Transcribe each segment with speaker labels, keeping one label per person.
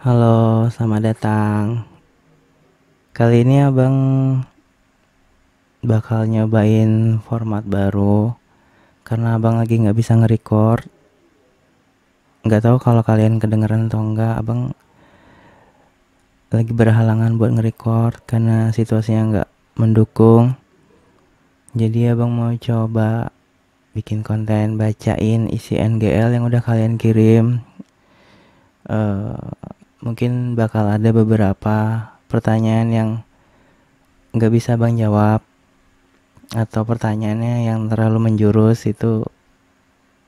Speaker 1: Halo, selamat datang. Kali ini abang bakal nyobain format baru karena abang lagi nggak bisa nge-record. Nggak tahu kalau kalian kedengeran atau enggak. Abang lagi berhalangan buat nge-record karena situasinya nggak mendukung. Jadi abang mau coba bikin konten bacain isi NGL yang udah kalian kirim. Eh, Mungkin bakal ada beberapa pertanyaan yang nggak bisa abang jawab, atau pertanyaannya yang terlalu menjurus itu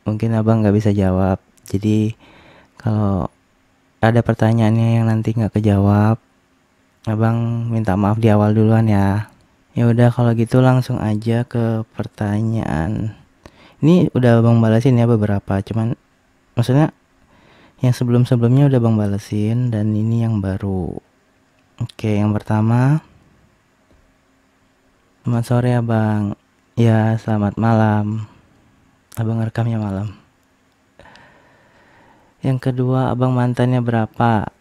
Speaker 1: mungkin abang nggak bisa jawab. Jadi kalau ada pertanyaannya yang nanti nggak kejawab, abang minta maaf di awal duluan ya. Ya udah, kalau gitu langsung aja ke pertanyaan. Ini udah abang balesin ya beberapa, cuman maksudnya yang sebelum-sebelumnya udah abang balesin, dan ini yang baru. Oke, yang pertama, selamat sore abang. Ya, selamat malam. Abang rekamnya malam. Yang kedua, abang mantannya berapa?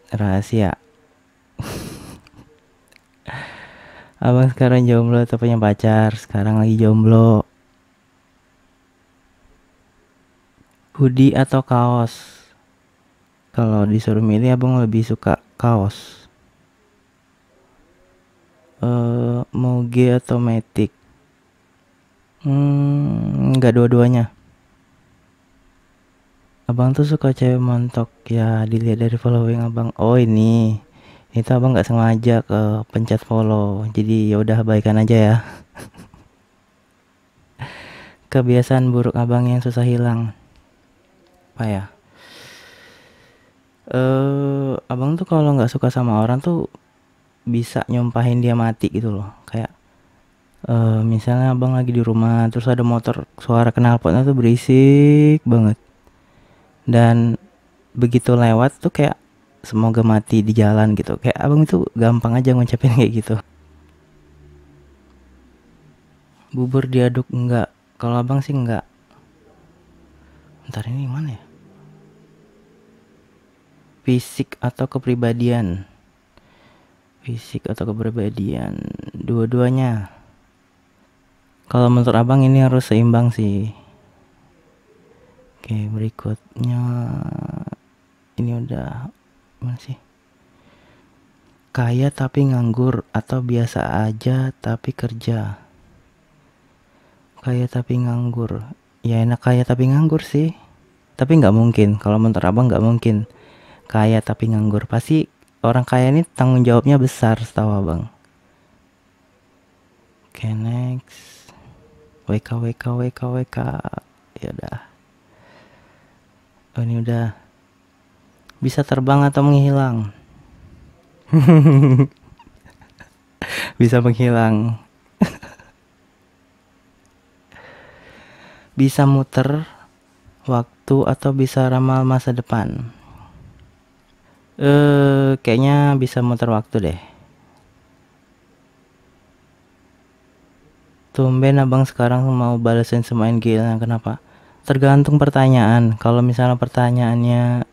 Speaker 1: Rahasia. Abang sekarang jomblo atau punya pacar? Sekarang lagi jomblo. Hoodie atau kaos? Kalau disuruh milih, abang lebih suka kaos. Moge atau Matic? Nggak dua-duanya. Abang tuh suka cewek montok ya, dilihat dari following abang. Oh, ini itu abang nggak sengaja ke pencet follow, jadi ya udah baikan aja ya. Kebiasaan buruk abang yang susah hilang apa ya? Abang tuh kalau nggak suka sama orang tuh bisa nyumpahin dia mati gitu loh. Kayak misalnya abang lagi di rumah terus ada motor, suara knalpotnya tuh berisik banget, dan begitu lewat tuh kayak semoga mati di jalan gitu. Kayak abang itu gampang aja ngucapin kayak gitu. Bubur diaduk enggak? Kalau abang sih enggak. Ntar ini mana ya? Fisik atau kepribadian? Fisik atau kepribadian? Dua-duanya. Kalau menurut abang ini harus seimbang sih. Oke, berikutnya ini udah mana sih? Kaya tapi nganggur atau biasa aja tapi kerja? Kaya tapi nganggur. Ya enak kaya tapi nganggur sih. Tapi nggak mungkin. Kalau menurut abang nggak mungkin kaya tapi nganggur. Pasti orang kaya ini tanggung jawabnya besar setahu abang. Oke, next. WK WK WK WK. Ya udah. Oh, ini udah. Bisa terbang atau menghilang? Bisa menghilang. Bisa muter waktu atau bisa ramal masa depan? Kayaknya bisa muter waktu deh. Tumben abang sekarang mau balesin semua NG-nya, kenapa? Tergantung pertanyaan. Kalau misalnya pertanyaannya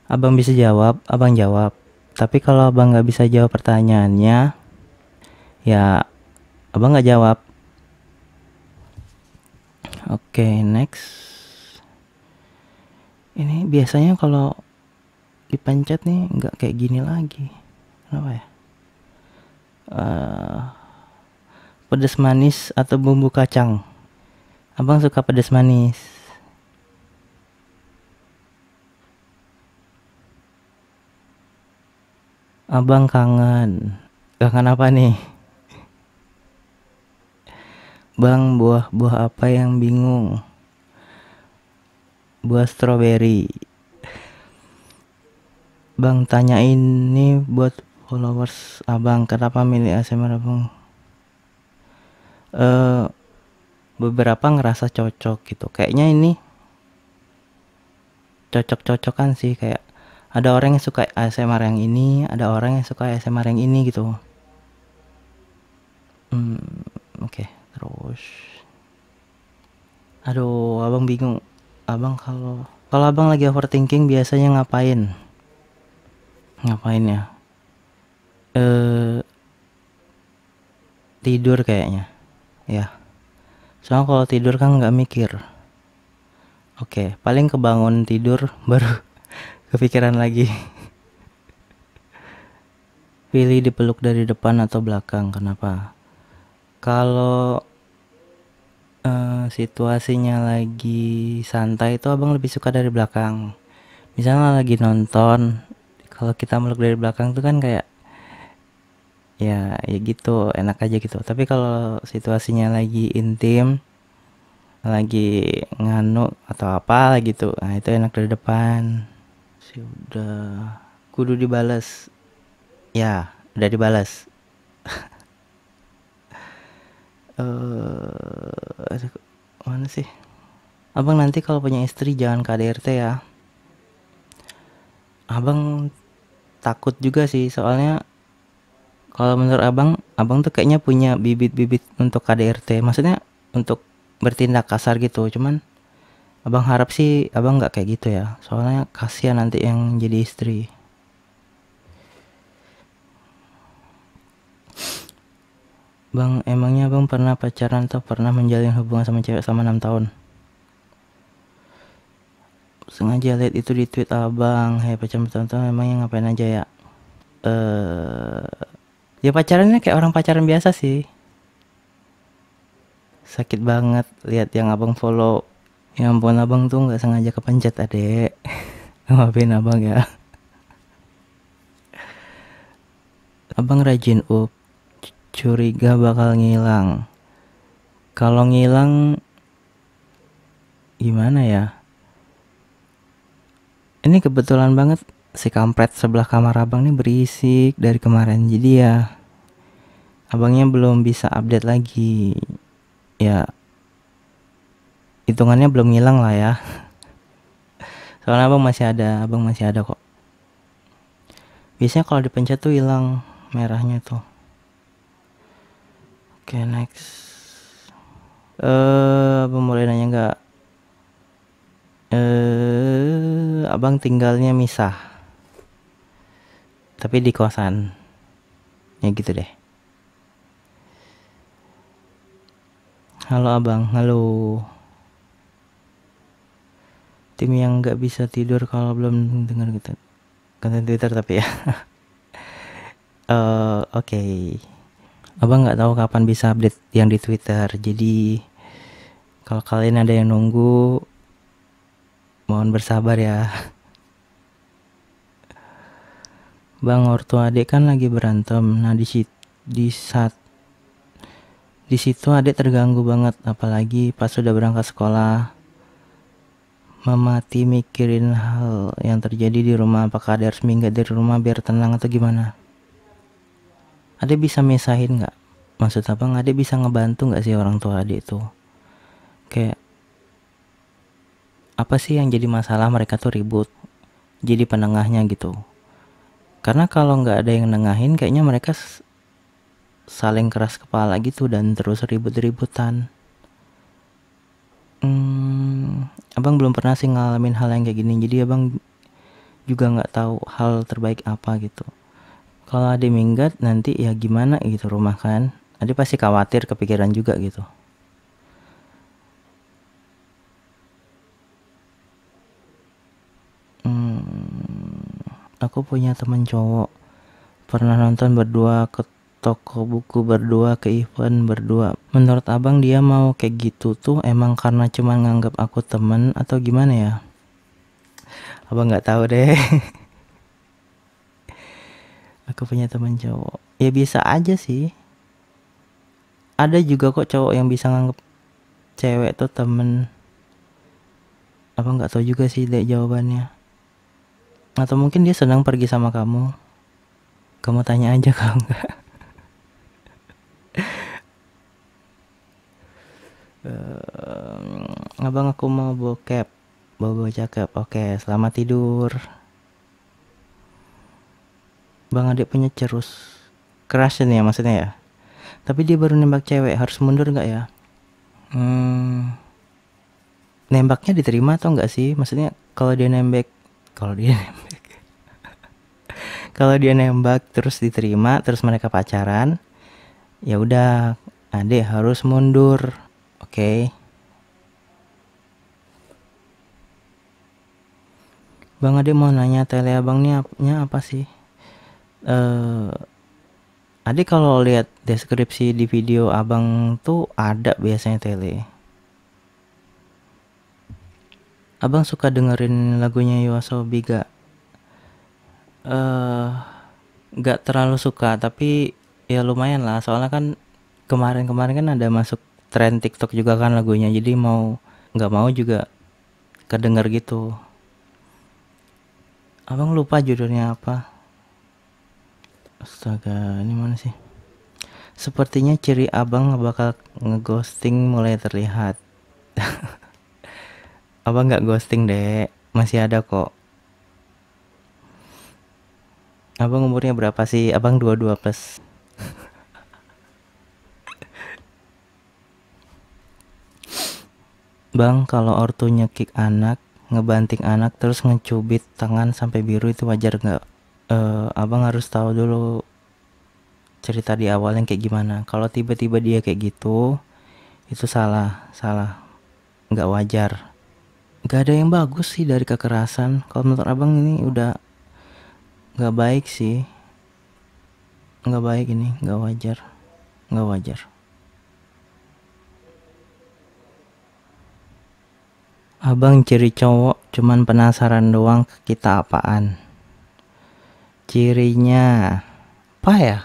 Speaker 1: abang bisa jawab, abang jawab. Tapi kalau abang nggak bisa jawab pertanyaannya, ya abang nggak jawab. Oke, next. Ini biasanya kalau dipencet nih nggak kayak gini lagi. Kenapa ya? Pedas manis atau bumbu kacang? Abang suka pedas manis. Abang kangen. Kangen apa nih? Bang, buah-buah apa yang bingung? Buah stroberi. Bang, tanyain nih buat followers abang, kenapa milih ASMR abang? Beberapa ngerasa cocok gitu. Kayaknya ini cocok-cocokan sih, kayak ada orang yang suka ASMR yang ini, ada orang yang suka ASMR yang ini gitu. Oke, terus. Aduh, abang bingung. Abang kalau Kalau abang lagi overthinking biasanya ngapain? Ngapain ya? Eh, Tidur kayaknya. Ya. Soalnya kalau tidur kan nggak mikir. Oke, paling kebangun tidur baru kepikiran lagi. Pilih dipeluk dari depan atau belakang. Kenapa? Kalau situasinya lagi santai itu abang lebih suka dari belakang. Misalnya lagi nonton, kalau kita meluk dari belakang tuh kan kayak ya gitu, enak aja gitu. Tapi kalau situasinya lagi intim, lagi nganu atau apa gitu, nah itu enak dari depan. Sudah kudu dibales. Ya, udah dibales. Aduh, mana sih? Abang nanti kalau punya istri jangan KDRT ya. Abang takut juga sih, soalnya kalau menurut abang, abang tuh kayaknya punya bibit-bibit untuk KDRT. Maksudnya untuk bertindak kasar gitu. Cuman abang harap sih abang nggak kayak gitu ya. Soalnya kasihan nanti yang jadi istri. Bang, emangnya abang pernah pacaran atau pernah menjalin hubungan sama cewek sama 6 tahun? Sengaja lihat itu di tweet abang. Hei, pacaran bertahun-tahun emangnya ngapain aja ya? Ya pacarannya kayak orang pacaran biasa sih. Sakit banget lihat yang abang follow. Ya ampun, abang tuh nggak sengaja kepencet adek. Maafin abang ya. Abang rajin up, curiga bakal ngilang. Kalau ngilang gimana ya? Ini kebetulan banget si kampret sebelah kamar abang nih berisik dari kemarin. Jadi ya abangnya belum bisa update lagi. Ya hitungannya belum ngilang lah ya. Soalnya abang masih ada kok. Biasanya kalau dipencet tuh hilang merahnya tuh. Oke, next. Abang boleh nanya nggak? Abang tinggalnya misah, tapi di kosan. Ya gitu deh. Halo abang, halo. Tim yang nggak bisa tidur kalau belum dengar gitu. Konten Twitter tapi ya. Oke. Abang nggak tahu kapan bisa update yang di Twitter. Jadi kalau kalian ada yang nunggu, mohon bersabar ya. Bang, ortu adik kan lagi berantem. Nah di saat di situ adik terganggu banget, apalagi pas sudah berangkat sekolah. Memati mikirin hal yang terjadi di rumah. Apakah ada harus minggat dari rumah biar tenang atau gimana? Adek bisa misahin nggak? Maksud abang, adek bisa ngebantu nggak sih orang tua adek itu? Kayak apa sih yang jadi masalah mereka tuh ribut? Jadi penengahnya gitu. Karena kalau nggak ada yang nengahin, kayaknya mereka saling keras kepala gitu dan terus ribut-ributan. Abang belum pernah sih ngalamin hal yang kayak gini, jadi abang juga nggak tahu hal terbaik apa gitu. Kalau ade minggat nanti ya gimana gitu rumah kan, ade pasti khawatir, kepikiran juga gitu. Aku punya teman cowok, pernah nonton berdua, ke toko buku berdua, ke event berdua. Menurut abang dia mau kayak gitu tuh emang karena cuma nganggap aku temen atau gimana ya? Abang nggak tahu deh. Aku punya teman cowok, ya biasa aja sih. Ada juga kok cowok yang bisa nganggap cewek tuh temen. Abang nggak tahu juga sih deh jawabannya. Atau mungkin dia senang pergi sama kamu. Kamu tanya aja kalau nggak. Abang aku mau bokep, bawa cakep. Oke, selamat tidur. Bang adik punya cerus crush nih ya maksudnya ya. Tapi dia baru nembak cewek, harus mundur nggak ya? nembaknya diterima atau enggak sih? Maksudnya kalau dia kalau dia nembak terus diterima, terus mereka pacaran, ya udah, adek harus mundur. Oke. Bang Ade mau nanya tele abangnya apa sih? Eh, Adik kalau lihat deskripsi di video abang tuh ada biasanya tele. Abang suka dengerin lagunya YOASOBI gak? Eh, gak terlalu suka, tapi ya lumayan lah. Soalnya kan kemarin-kemarin kan ada masuk tren TikTok juga kan lagunya. Jadi mau nggak mau juga kedenger gitu. Abang lupa judulnya apa. Astaga, ini mana sih? Sepertinya ciri abang bakal ngeghosting mulai terlihat. Abang nggak ghosting deh, masih ada kok. Abang umurnya berapa sih? Abang 22 plus. Bang, kalau ortu nyekik anak, ngebanting anak terus ngecubit tangan sampai biru itu wajar nggak? Abang harus tahu dulu cerita di awal yang kayak gimana. Kalau tiba-tiba dia kayak gitu, itu salah, salah, nggak wajar. Nggak ada yang bagus sih dari kekerasan. Kalau menurut abang ini udah nggak baik sih, nggak baik ini, nggak wajar, nggak wajar. Abang ciri cowok cuman penasaran doang kita apaan. Cirinya apa ya?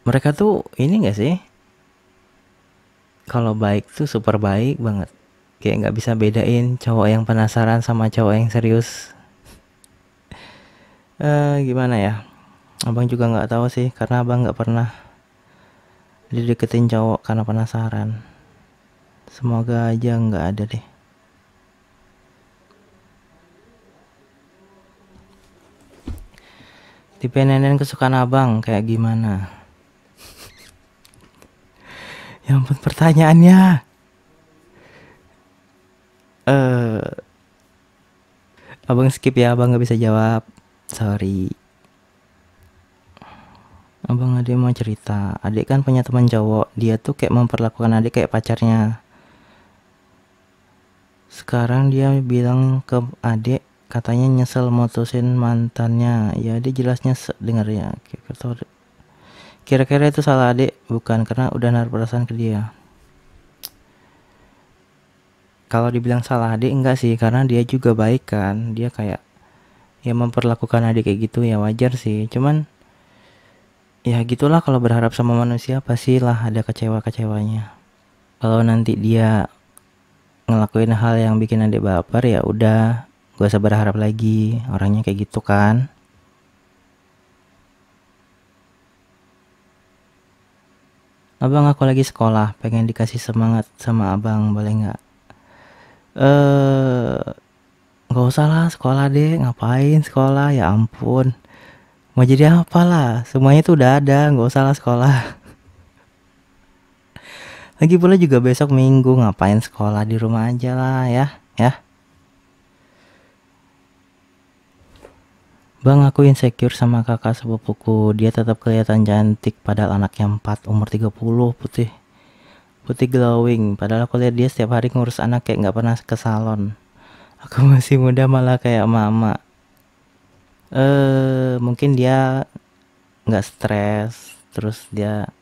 Speaker 1: Mereka tuh ini gak sih? Kalau baik tuh super baik banget. Kayak nggak bisa bedain cowok yang penasaran sama cowok yang serius. Gimana ya? Abang juga nggak tahu sih, karena abang nggak pernah dideketin cowok karena penasaran. Semoga aja nggak ada deh. Tipe nenek kesukaan abang kayak gimana? Ya ampun pertanyaannya. Abang skip ya, abang nggak bisa jawab. Sorry. Abang ada mau cerita. Adik kan punya teman cowok. Dia tuh kayak memperlakukan adik kayak pacarnya. Sekarang dia bilang ke adik katanya nyesel mutusin mantannya. Ya dia jelasnya denger ya. Kira-kira itu salah adik bukan, karena udah naruh perasaan ke dia. Kalau dibilang salah adik enggak sih, karena dia juga baik kan. Dia kayak ya memperlakukan adik kayak gitu ya wajar sih. Cuman ya gitulah, kalau berharap sama manusia pastilah ada kecewa-kecewanya. Kalau nanti dia ngelakuin hal yang bikin adik baper, ya udah gak usah berharap lagi, orangnya kayak gitu kan. Abang, aku lagi sekolah, pengen dikasih semangat sama abang, boleh nggak? Nggak usah lah sekolah deh, ngapain sekolah, ya ampun. Mau jadi apa lah, semuanya tuh udah ada, nggak usah lah sekolah. Lagi pula juga besok minggu, ngapain sekolah, di rumah aja lah ya, ya. Bang, aku insecure sama kakak sepupuku. Dia tetap kelihatan cantik padahal anaknya 4, umur 30, putih. Putih glowing. Padahal aku lihat dia setiap hari ngurus anak kayak nggak pernah ke salon. Aku masih muda malah kayak mama. Mungkin dia nggak stres. Terus dia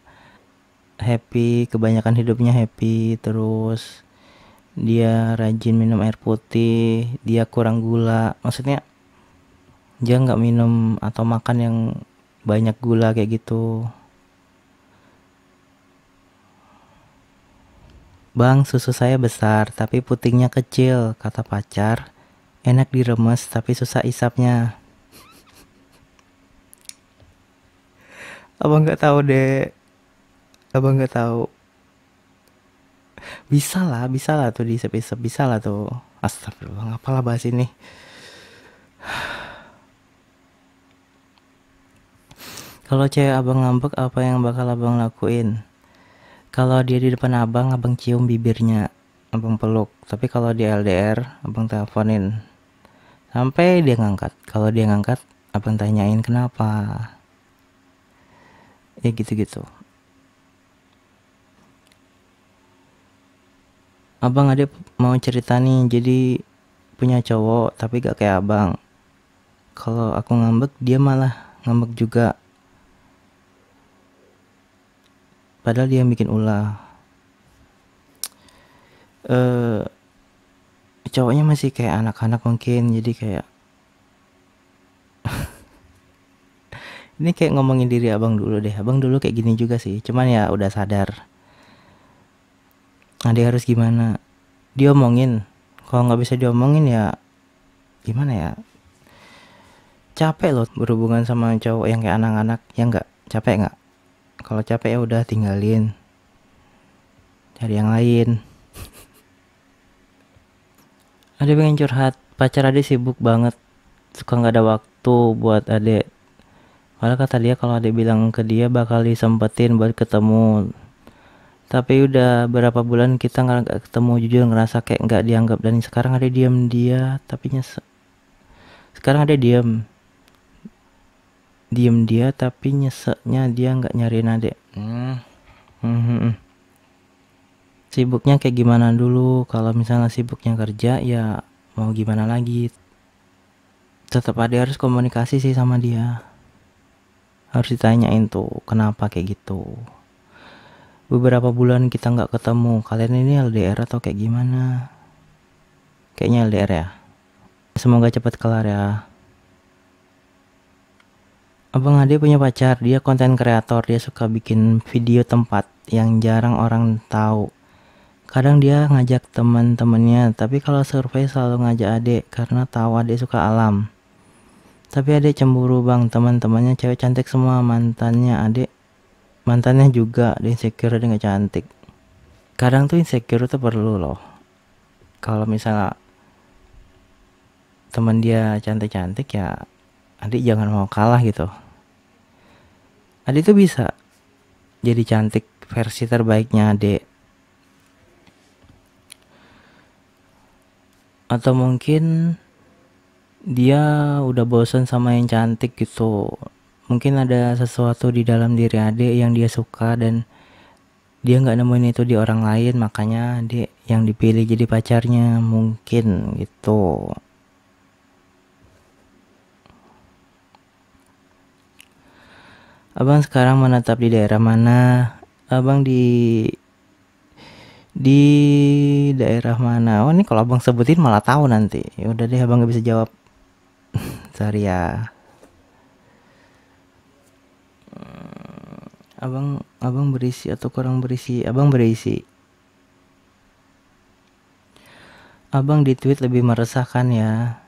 Speaker 1: happy. Kebanyakan hidupnya happy. Terus dia rajin minum air putih. Dia kurang gula. Maksudnya dia nggak minum atau makan yang banyak gula kayak gitu. Bang, susu saya besar tapi putingnya kecil, kata pacar. Enak diremes tapi susah isapnya. Abang nggak tahu deh. Abang nggak tahu. Bisa lah tuh diisap-isap, bisa lah tuh. Astagfirullah, ngapalah bahas ini. Kalau cewek abang ngambek, apa yang bakal abang lakuin? Kalau dia di depan abang, abang cium bibirnya. abang peluk. Tapi kalau di LDR abang teleponin sampai dia ngangkat. Kalau dia ngangkat abang tanyain kenapa, ya gitu-gitu. Abang ada mau cerita nih, jadi punya cowok tapi gak kayak abang. Kalau aku ngambek dia malah ngambek juga, padahal dia yang bikin ulah. eh Cowoknya masih kayak anak-anak mungkin, jadi kayak ini kayak ngomongin diri abang dulu deh. Abang dulu kayak gini juga sih, cuman ya udah sadar. Nah, dia harus gimana? Diomongin. Kalau nggak bisa diomongin ya gimana ya? Capek loh berhubungan sama cowok yang kayak anak-anak. Ya nggak? Capek nggak? Kalau capek ya udah tinggalin. Cari yang lain. Ada pengen curhat. Pacar ade sibuk banget. Suka nggak ada waktu buat ade. Padahal kata dia kalau ade bilang ke dia bakal disempetin buat ketemu. Tapi udah berapa bulan kita nggak ketemu, jujur ngerasa kayak nggak dianggap. Dan sekarang ada diam dia, tapi sekarang ada diem dia tapi nyeseknya dia nggak nyariin adek. Sibuknya kayak gimana dulu? Kalau misalnya sibuknya kerja ya mau gimana lagi, tetap ada harus komunikasi sih sama dia, harus ditanyain tuh kenapa kayak gitu. Beberapa bulan kita nggak ketemu, kalian ini LDR atau kayak gimana? Kayaknya LDR ya. Semoga cepat kelar ya. Abang Ade punya pacar, dia konten kreator, dia suka bikin video tempat yang jarang orang tahu. Kadang dia ngajak teman-temannya, tapi kalau survei selalu ngajak adek karena tahu adek suka alam. Tapi adek cemburu bang, teman-temannya cewek cantik semua, mantannya juga, dia insecure dia nggak cantik. Kadang tuh insecure tuh perlu loh. Kalau misalnya teman dia cantik-cantik ya adik jangan mau kalah gitu. Adik tuh bisa jadi cantik versi terbaiknya adik. Atau mungkin dia udah bosan sama yang cantik gitu. Mungkin ada sesuatu di dalam diri adik yang dia suka dan dia nggak nemuin itu di orang lain, makanya adik yang dipilih jadi pacarnya mungkin gitu. Abang sekarang menetap di daerah mana? Abang di daerah mana? Oh, ini kalau abang sebutin malah tahu nanti. Ya udah deh, abang nggak bisa jawab. Sorry ya. Abang berisi atau kurang berisi? Abang berisi. Abang di tweet lebih meresahkan ya.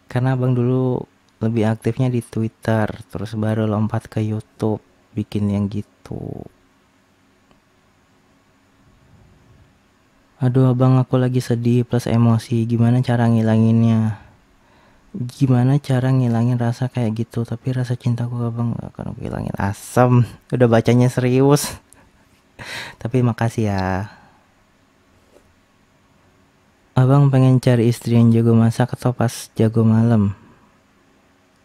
Speaker 1: Karena abang dulu lebih aktifnya di Twitter, terus baru lompat ke YouTube bikin yang gitu. Aduh abang, aku lagi sedih plus emosi. Gimana cara ngilanginnya? Gimana cara ngilangin rasa kayak gitu? Tapi rasa cintaku abang gak akan aku hilangin. Asem. Udah bacanya serius. Tapi makasih ya. Abang pengen cari istri yang jago masak atau pas jago malam?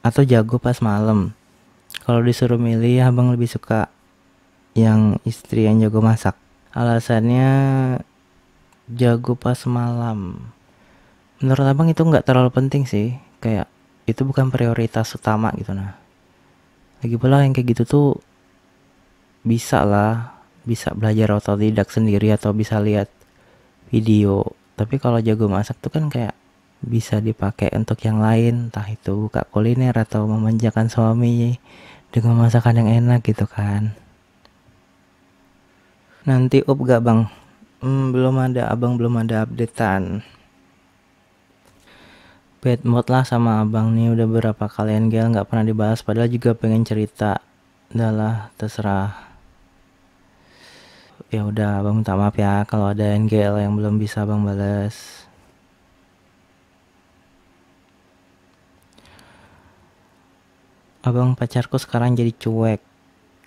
Speaker 1: Atau jago pas malam? Kalau disuruh milih, abang lebih suka yang istri yang jago masak. Alasannya jago pas malam. Menurut abang itu nggak terlalu penting sih. Kayak itu bukan prioritas utama gitu nah. Lagi pula yang kayak gitu tuh bisa lah, bisa belajar otodidak sendiri atau bisa lihat video. Tapi kalau jago masak tuh kan kayak bisa dipakai untuk yang lain, entah itu buka kuliner atau memanjakan suami dengan masakan yang enak gitu kan. Nanti up gak bang? Belum ada, abang belum ada updatean. Bad mood lah sama abang nih, udah berapa kali NGL nggak pernah dibahas, padahal juga pengen cerita. Udahlah, terserah. Ya udah, abang minta maaf ya kalau ada NGL yang belum bisa abang balas. Abang, pacarku sekarang jadi cuek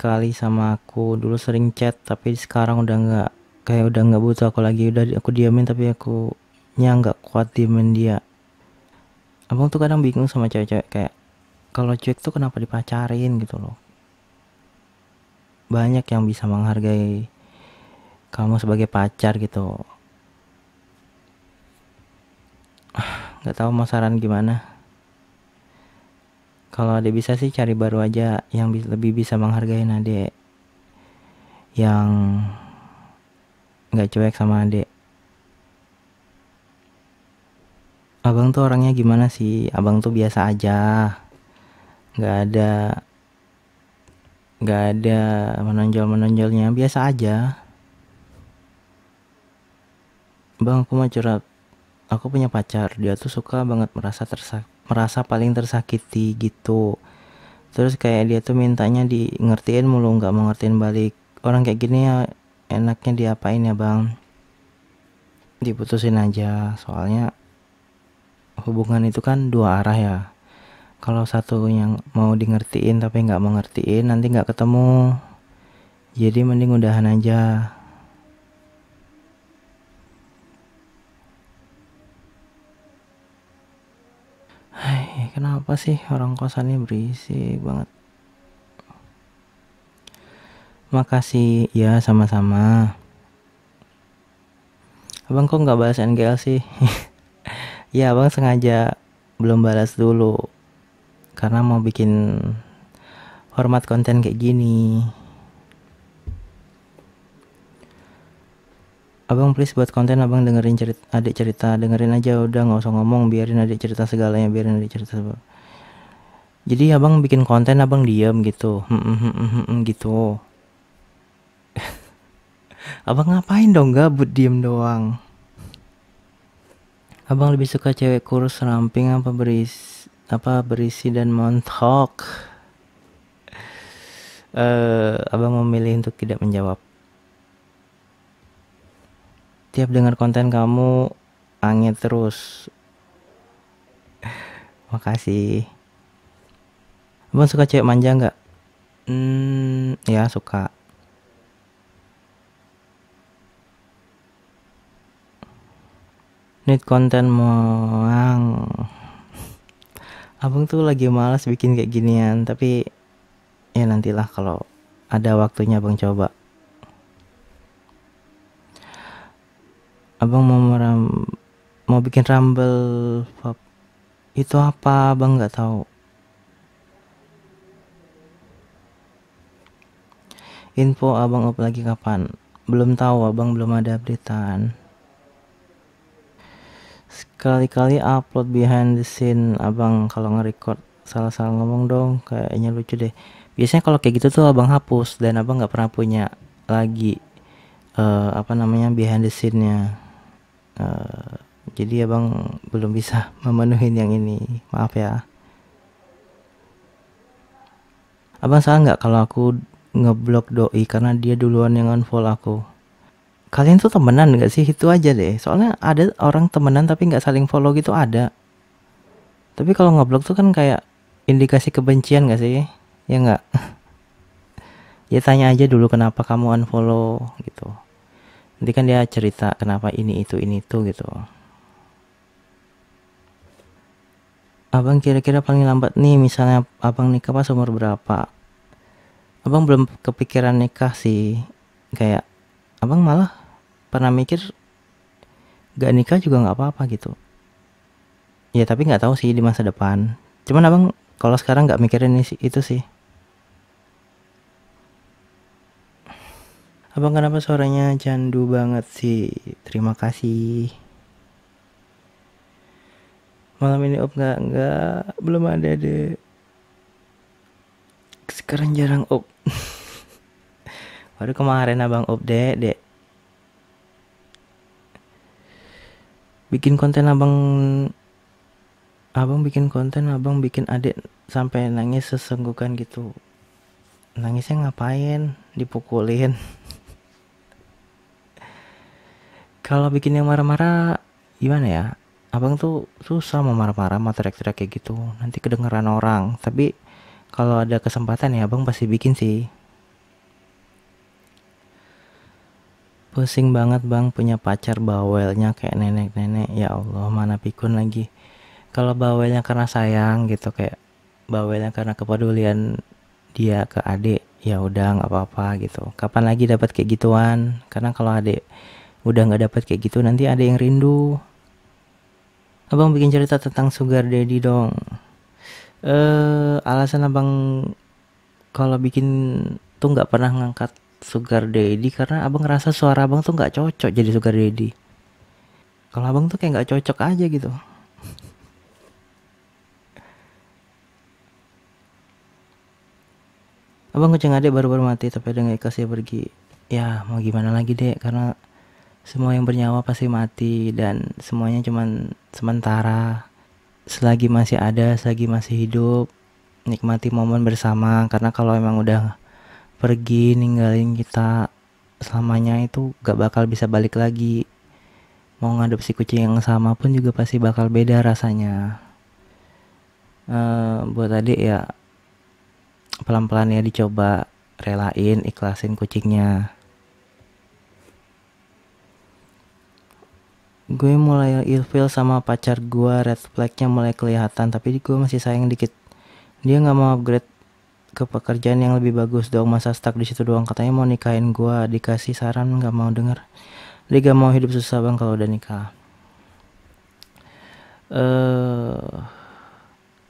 Speaker 1: sekali sama aku, dulu sering chat tapi sekarang udah nggak, kayak udah nggak butuh aku lagi, udah aku diamin tapi aku nya nggak kuat diemin dia. Abang tuh kadang bingung sama cewek-cewek, kayak kalau cuek tuh kenapa dipacarin gitu loh. Banyak yang bisa menghargai kamu sebagai pacar gitu. Nggak tahu mau saran gimana. Kalau adek bisa sih cari baru aja yang lebih bisa menghargai adek, yang nggak cuek sama adek. Abang tuh orangnya gimana sih? Abang tuh biasa aja, nggak ada nggak ada menonjol-menonjolnya, biasa aja. Bang, aku mau curhat. Aku punya pacar, dia tuh suka banget merasa paling tersakiti gitu. Terus kayak dia tuh mintanya di ngertiin mulu, nggak mau ngertiin balik. Orang kayak gini ya enaknya diapain ya bang? Diputusin aja, soalnya hubungan itu kan dua arah ya. Kalau satu yang mau di ngertiin tapi nggak mau ngertiin, nanti nggak ketemu. Jadi mending udahan aja. Hai, kenapa sih orang kosannya berisik banget? Makasih, ya sama-sama. Abang kok nggak balas NGL sih? Ya abang sengaja belum balas dulu, karena mau bikin format konten kayak gini. Abang please buat konten, abang dengerin adik cerita, dengerin aja udah, nggak usah ngomong, biarin adik cerita segalanya, biarin adik cerita segala. Jadi abang bikin konten abang diam gitu, gitu. Abang ngapain dong, gabut diem doang? Abang lebih suka cewek kurus ramping berisi dan montok? Abang memilih untuk tidak menjawab. Tiap dengar konten kamu angin terus. Makasih. Abang suka cewek manja nggak? Ya suka. Need konten moang. Abang tuh lagi malas bikin kayak ginian, tapi ya nantilah kalau ada waktunya abang coba. Abang mau bikin Rumble Pop. Itu apa? Abang nggak tahu. Info abang up lagi kapan? Belum tahu, abang belum ada updatean. Sekali-kali upload behind the scene abang kalau nge-record salah-salah ngomong dong, kayaknya lucu deh. Biasanya kalau kayak gitu tuh abang hapus, dan abang nggak pernah punya lagi behind the scene-nya. Jadi abang belum bisa memenuhi yang ini, maaf ya. Abang salah nggak kalau aku ngeblok doi karena dia duluan yang unfollow aku? Kalian tuh temenan gak sih? Itu aja deh, soalnya ada orang temenan tapi nggak saling follow gitu, ada. Tapi kalau ngeblok tuh kan kayak indikasi kebencian gak sih? Ya nggak? Ya tanya aja dulu kenapa kamu unfollow gitu. Nanti kan dia cerita kenapa ini itu gitu. Abang kira-kira paling lambat nih, misalnya abang nikah pas umur berapa? Abang belum kepikiran nikah sih. Kayak abang malah pernah mikir gak nikah juga nggak apa-apa gitu. Ya tapi nggak tahu sih di masa depan. Cuman abang kalau sekarang nggak mikirin itu sih. Abang kenapa suaranya candu banget sih? Terima kasih. Malam ini op nggak, belum ada deh. Sekarang jarang op. Baru kemarin abang op dek. Bikin konten abang bikin adik sampai nangis sesenggukan gitu. Nangisnya ngapain? Dipukulin. Kalau bikin yang marah-marah gimana ya? Abang tuh susah mau marah-marah, mau teriak-teriak kayak gitu, nanti kedengeran orang. Tapi kalau ada kesempatan ya abang pasti bikin sih. Pusing banget bang punya pacar bawelnya kayak nenek-nenek. Ya Allah, mana pikun lagi. Kalau bawelnya karena sayang gitu, kayak bawelnya karena kepedulian dia ke adik, ya udah nggak apa-apa gitu. Kapan lagi dapat kayak gituan? Karena kalau adik udah nggak dapat kayak gitu, nanti ada yang rindu. Abang bikin cerita tentang sugar daddy dong. Alasan abang kalau bikin tuh nggak pernah ngangkat sugar daddy karena abang ngerasa suara abang tuh nggak cocok jadi sugar daddy. Kalau abang tuh kayak nggak cocok aja gitu. Abang kucing adik baru-baru mati tapi ada nggak ikhlas ya pergi. Ya mau gimana lagi dek, karena semua yang bernyawa pasti mati dan semuanya cuman sementara. Selagi masih ada, selagi masih hidup, nikmati momen bersama, karena kalau emang udah pergi ninggalin kita selamanya itu gak bakal bisa balik lagi. Mau ngadopsi kucing yang sama pun juga pasti bakal beda rasanya. Buat adik ya pelan-pelan ya dicoba, relain ikhlasin kucingnya. Gue mulai ilfeel sama pacar gue, red flagnya mulai kelihatan, tapi gue masih sayang dikit. Dia nggak mau upgrade ke pekerjaan yang lebih bagus dong, masa stuck di situ doang. Katanya mau nikahin gue, dikasih saran nggak mau denger. Dia gak mau hidup susah bang kalau udah nikah.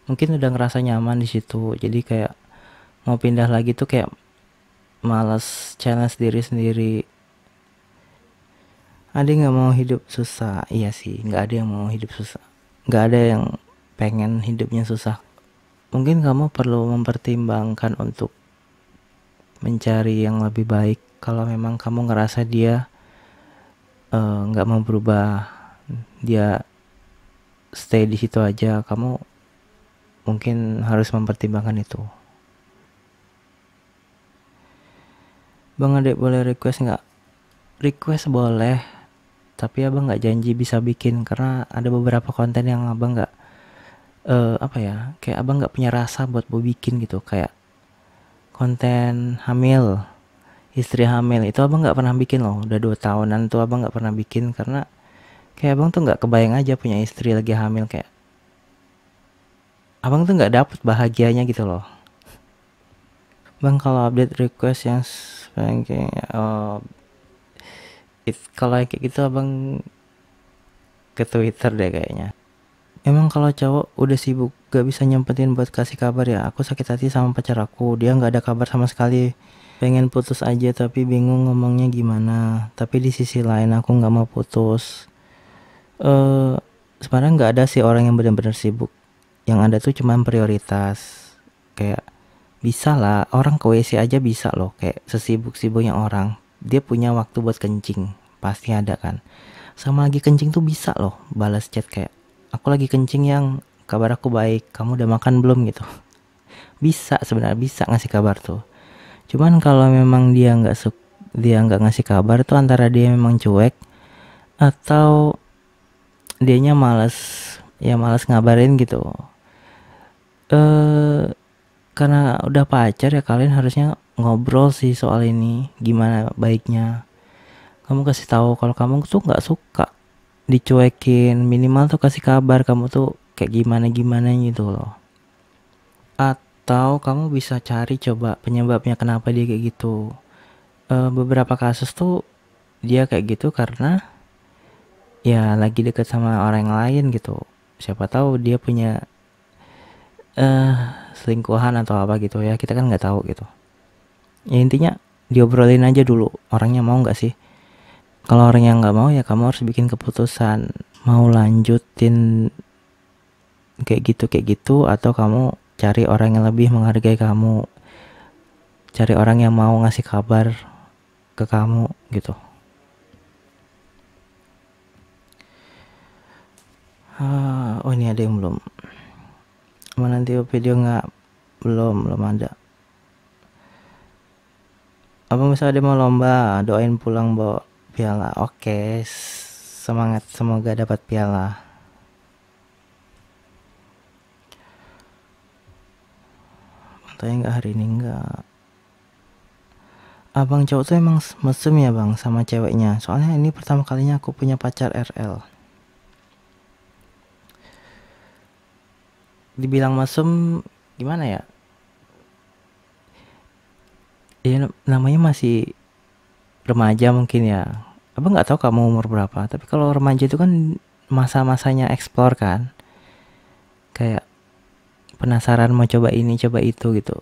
Speaker 1: Mungkin udah ngerasa nyaman di situ, jadi kayak mau pindah lagi tuh kayak malas challenge diri sendiri. Ada nggak mau hidup susah? Iya sih, nggak ada yang mau hidup susah. Nggak ada yang pengen hidupnya susah. Mungkin kamu perlu mempertimbangkan untuk mencari yang lebih baik. Kalau memang kamu ngerasa dia nggak mau berubah, dia stay di situ aja, kamu mungkin harus mempertimbangkan itu. Bang adek boleh request nggak? Request boleh, tapi abang nggak janji bisa bikin karena ada beberapa konten yang abang nggak apa ya, kayak abang nggak punya rasa buat mau bikin gitu. Kayak konten hamil, istri hamil itu abang nggak pernah bikin loh. Udah 2 tahunan tuh abang nggak pernah bikin karena kayak abang tuh nggak kebayang aja punya istri lagi hamil. Kayak abang tuh nggak dapet bahagianya gitu loh. Bang kalau update request yang kayak kalau kayak gitu abang ke Twitter deh kayaknya. Emang kalau cowok udah sibuk gak bisa nyempetin buat kasih kabar ya. Aku sakit hati sama pacar aku, dia gak ada kabar sama sekali. Pengen putus aja tapi bingung ngomongnya gimana. Tapi di sisi lain aku gak mau putus. Sebenarnya gak ada sih orang yang benar-benar sibuk. Yang ada tuh cuma prioritas. Kayak bisa lah, orang ke WC aja bisa loh. Kayak sesibuk-sibuknya orang, dia punya waktu buat kencing. Pasti ada kan. Sama lagi kencing tuh bisa loh balas chat kayak, aku lagi kencing yang, kabar aku baik, kamu udah makan belum gitu. Bisa, sebenarnya bisa ngasih kabar tuh. Cuman kalau memang dia nggak ngasih kabar tuh antara dia memang cuek atau dianya males, ya males ngabarin gitu. Karena udah pacar ya kalian harusnya ngobrol sih soal ini, gimana baiknya. Kamu kasih tahu kalau kamu tuh nggak suka dicuekin, minimal tuh kasih kabar kamu tuh kayak gimana gimana gitu loh. Atau kamu bisa cari coba penyebabnya kenapa dia kayak gitu. Beberapa kasus tuh dia kayak gitu karena ya lagi deket sama orang lain gitu. Siapa tahu dia punya selingkuhan atau apa gitu ya, kita kan nggak tahu gitu. Ya intinya diobrolin aja dulu orangnya mau nggak sih. Kalau orang yang nggak mau ya kamu harus bikin keputusan mau lanjutin kayak gitu atau kamu cari orang yang lebih menghargai kamu, cari orang yang mau ngasih kabar ke kamu gitu. Oh ini ada yang belum. Mau nanti video nggak? Belum ada. Apa misalnya ada mau lomba, doain pulang bawa piala. Oke, semangat, semoga dapat piala. Tanya nggak hari ini nggak. Abang cowok tuh emang mesum ya bang sama ceweknya. Soalnya ini pertama kalinya aku punya pacar RL. Dibilang mesum gimana ya? Ya namanya masih remaja mungkin ya. Abang nggak tahu kamu umur berapa. Tapi kalau remaja itu kan masa-masanya explore kan. Kayak penasaran mau coba ini coba itu gitu.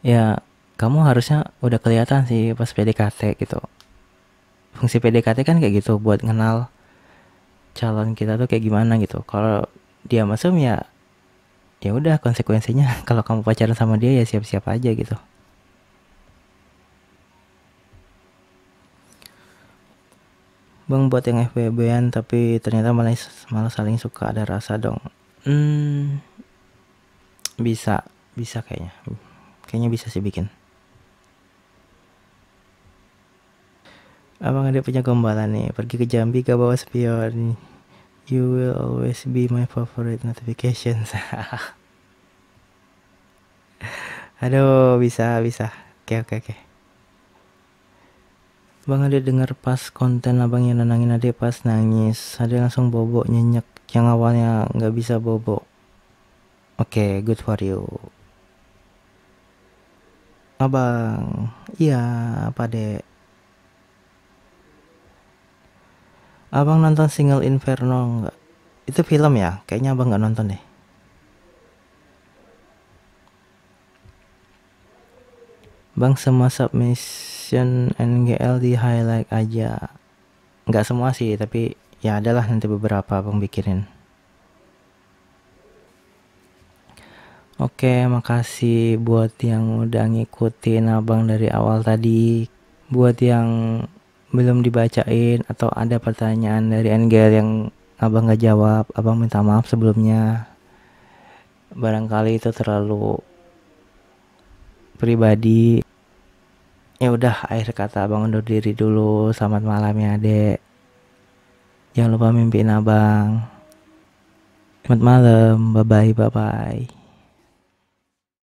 Speaker 1: Ya kamu harusnya udah kelihatan sih pas PDKT gitu. Fungsi PDKT kan kayak gitu buat kenal calon kita tuh kayak gimana gitu. Kalau dia mesum ya ya udah konsekuensinya kalau kamu pacaran sama dia ya siap-siap aja gitu. Bang buat yang FWB-an tapi ternyata malah malah saling suka ada rasa dong. Hmm, bisa bisa kayaknya bisa sih bikin. Abang ada punya gombalan nih, pergi ke Jambi gak bawa spion. You will always be my favorite notifications. Aduh, bisa bisa. Oke oke oke. Bang ada denger pas konten abang yang nenangin adek pas nangis, ada langsung bobo nyenyak yang awalnya nggak bisa bobo. Oke, good for you. Abang, iya apa dek? Abang nonton Single Inferno nggak? Itu film ya? Kayaknya abang nggak nonton deh. Bang semua submission NGL di highlight aja. Nggak semua sih, tapi ya adalah nanti beberapa abang bikinin. Oke, makasih buat yang udah ngikutin abang dari awal tadi. Buat yang belum dibacain atau ada pertanyaan dari NGL yang abang gak jawab, abang minta maaf sebelumnya. Barangkali itu terlalu pribadi. Ya udah, akhir kata abang undur diri dulu. Selamat malam ya, Dek. Jangan lupa mimpiin abang. Selamat malam, bye bye bye bye.